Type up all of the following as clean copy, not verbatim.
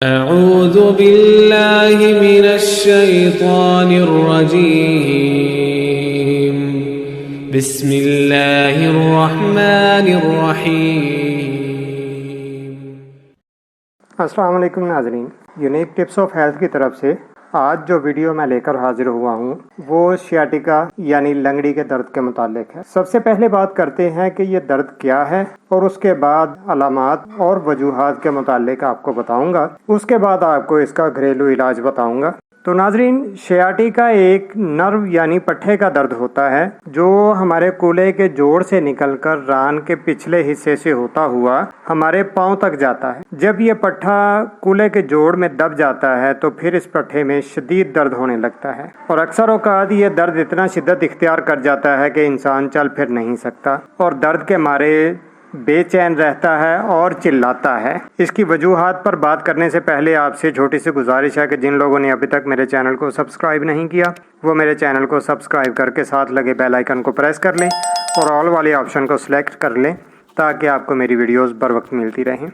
أعوذ بالله من الشيطان الرجيم بسم الله الرحمن الرحيم السلام علیکم ناظرین، یونیک ٹپس آف ہیلتھ کی طرف سے آج جو ویڈیو میں لے کر حاضر ہوا ہوں وہ سیاٹیکا یعنی لنگڑی کے درد کے متعلق ہے۔ سب سے پہلے بات کرتے ہیں کہ یہ درد کیا ہے اور اس کے بعد علامات اور وجوہات کے متعلق آپ کو بتاؤں گا۔ اس کے بعد آپ کو اس کا گھریلو علاج بتاؤں گا۔ تو ناظرین، سیاٹیکا ایک نرو یعنی پٹھے کا درد ہوتا ہے جو ہمارے کولے کے جوڑ سے نکل کر ران کے پچھلے حصے سے ہوتا ہوا ہمارے پاؤں تک جاتا ہے۔ جب یہ پٹھا کولے کے جوڑ میں دب جاتا ہے تو پھر اس پٹھے میں شدید درد ہونے لگتا ہے، اور اکثر اوقات یہ درد اتنا شدت اختیار کر جاتا ہے کہ انسان چل پھر نہیں سکتا اور درد کے مارے بے چین رہتا ہے اور چلاتا ہے۔ اس کی وجوہات پر بات کرنے سے پہلے آپ سے چھوٹی سی گزارش ہے کہ جن لوگوں نے ابھی تک میرے چینل کو سبسکرائب نہیں کیا وہ میرے چینل کو سبسکرائب کر کے ساتھ لگے بیل آئیکن کو پریس کر لیں اور آل والے آپشن کو سلیکٹ کر لیں تاکہ آپ کو میری ویڈیوز بر وقت ملتی رہیں۔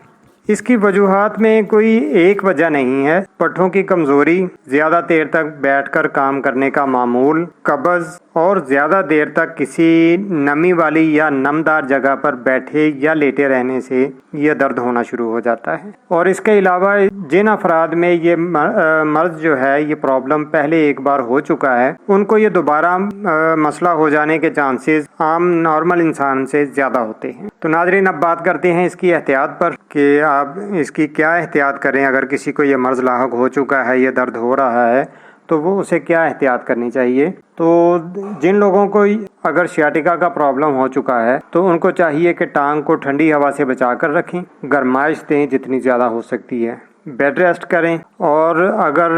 اس کی وجوہات میں کوئی ایک وجہ نہیں ہے۔ پٹھوں کی کمزوری، زیادہ دیر تک بیٹھ کر کام کرنے کا معمول، قبض اور زیادہ دیر تک کسی نمی والی یا نمدار جگہ پر بیٹھے یا لیٹے رہنے سے یہ درد ہونا شروع ہو جاتا ہے۔ اور اس کے علاوہ جن افراد میں یہ مرض جو ہے، یہ پرابلم پہلے ایک بار ہو چکا ہے، ان کو یہ دوبارہ مسئلہ ہو جانے کے چانسز عام نارمل انسان سے زیادہ ہوتے ہیں۔ تو ناظرین، اب بات کرتے ہیں اس کی احتیاط پر کہ آپ اس کی کیا احتیاط کریں۔ اگر کسی کو یہ مرض لاحق ہو چکا ہے، یہ درد ہو رہا ہے، تو وہ اسے کیا احتیاط کرنی چاہیے۔ تو جن لوگوں کو اگر سیاٹیکا کا پرابلم ہو چکا ہے تو ان کو چاہیے کہ ٹانگ کو ٹھنڈی ہوا سے بچا کر رکھیں، گرمائش دیں جتنی زیادہ ہو سکتی ہے، بیڈ ریسٹ کریں، اور اگر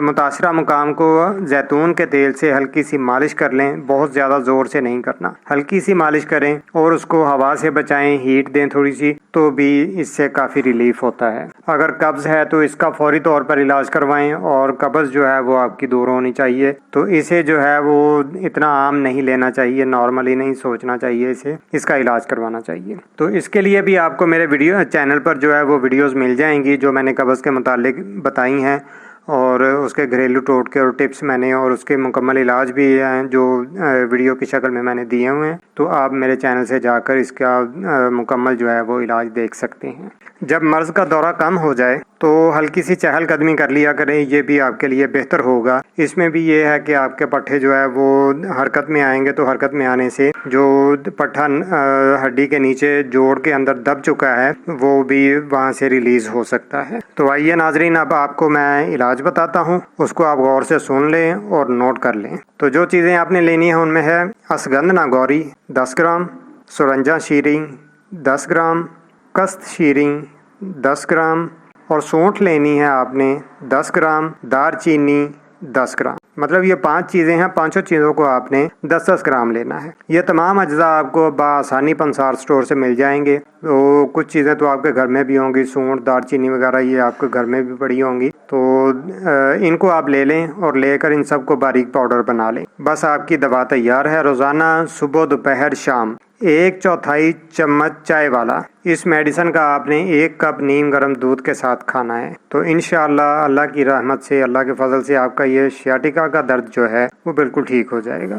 متاثرہ مقام کو زیتون کے تیل سے ہلکی سی مالش کر لیں، بہت زیادہ زور سے نہیں کرنا، ہلکی سی مالش کریں اور اس کو ہوا سے بچائیں، ہیٹ دیں تھوڑی سی، تو بھی اس سے کافی ریلیف ہوتا ہے۔ اگر قبض ہے تو اس کا فوری طور پر علاج کروائیں، اور قبض جو ہے وہ آپ کی دور ہونی چاہیے۔ تو اسے جو ہے وہ اتنا عام نہیں لینا چاہیے، نارملی نہیں سوچنا چاہیے، اس کا علاج کروانا چاہیے۔ تو اس کے لیے بھی آپ کو میرے چینل پر جو ہے وہ ویڈیوز مل جائیں گی جو میں نے قبض کے متعلق بتائی ہیں، اور اس کے گھریلو ٹوٹکے اور ٹپس میں نے، اور اس کے مکمل علاج بھی ہیں جو ویڈیو کی شکل میں نے دیے ہوئے ہیں۔ تو آپ میرے چینل سے جا کر اس کا مکمل جو ہے وہ علاج دیکھ سکتے ہیں۔ جب مرض کا دورہ کم ہو جائے تو ہلکی سی چہل قدمی کر لیا کریں، یہ بھی آپ کے لیے بہتر ہوگا۔ اس میں بھی یہ ہے کہ آپ کے پٹھے جو ہے وہ حرکت میں آئیں گے، تو حرکت میں آنے سے جو پٹھا ہڈی کے نیچے جوڑ کے اندر دب چکا ہے وہ بھی وہاں سے ریلیز ہو سکتا ہے۔ تو آئیے ناظرین، اب آپ کو میں علاج بتاتا ہوں، اس کو آپ غور سے سن لیں اور نوٹ کر لیں۔ تو جو چیزیں آپ نے لینی ہیں ان میں ہے اشگندھنا گوری 10 گرام، سورنجا شیریں 10 گرام، کست شیریں 10 گرام، اور سونٹھ لینی ہے آپ نے 10 گرام، دار چینی 10 گرام۔ مطلب یہ 5 چیزیں ہیں، پانچوں چیزوں کو آپ نے 10-10 گرام لینا ہے۔ یہ تمام اجزاء آپ کو بآسانی پنسار سٹور سے مل جائیں گے۔ تو کچھ چیزیں تو آپ کے گھر میں بھی ہوں گی، سونٹھ، دار چینی وغیرہ یہ آپ کے گھر میں بھی پڑی ہوں گی۔ تو ان کو آپ لے لیں اور لے کر ان سب کو باریک پاؤڈر بنا لیں۔ بس آپ کی دوا تیار ہے۔ روزانہ صبح، دوپہر، شام 1/4 چمچ چائے والا اس میڈیسن کا آپ نے 1 کپ نیم گرم دودھ کے ساتھ کھانا ہے۔ تو انشاءاللہ اللہ کی رحمت سے، اللہ کے فضل سے آپ کا یہ سیاٹیکا کا درد جو ہے وہ بالکل ٹھیک ہو جائے گا۔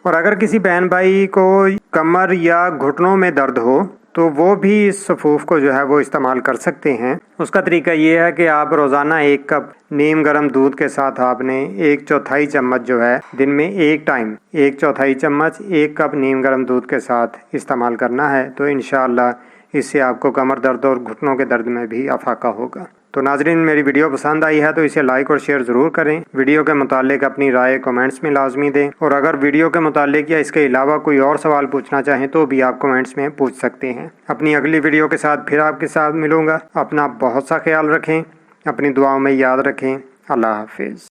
اور اگر کسی بہن بھائی کو کمر یا گھٹنوں میں درد ہو تو وہ بھی اس صفوف کو جو ہے وہ استعمال کر سکتے ہیں۔ اس کا طریقہ یہ ہے کہ آپ روزانہ 1 کپ نیم گرم دودھ کے ساتھ آپ نے 1/4 چمچ جو ہے دن میں ایک ٹائم 1/4 چمچ 1 کپ نیم گرم دودھ کے ساتھ استعمال کرنا ہے۔ تو انشاءاللہ اس سے آپ کو کمر درد اور گھٹنوں کے درد میں بھی افاقہ ہوگا۔ تو ناظرین، میری ویڈیو پسند آئی ہے تو اسے لائک اور شیئر ضرور کریں۔ ویڈیو کے متعلق اپنی رائے کمنٹس میں لازمی دیں، اور اگر ویڈیو کے متعلق یا اس کے علاوہ کوئی اور سوال پوچھنا چاہیں تو بھی آپ کمنٹس میں پوچھ سکتے ہیں۔ اپنی اگلی ویڈیو کے ساتھ پھر آپ کے ساتھ ملوں گا۔ اپنا بہت سا خیال رکھیں، اپنی دعاؤں میں یاد رکھیں۔ اللہ حافظ۔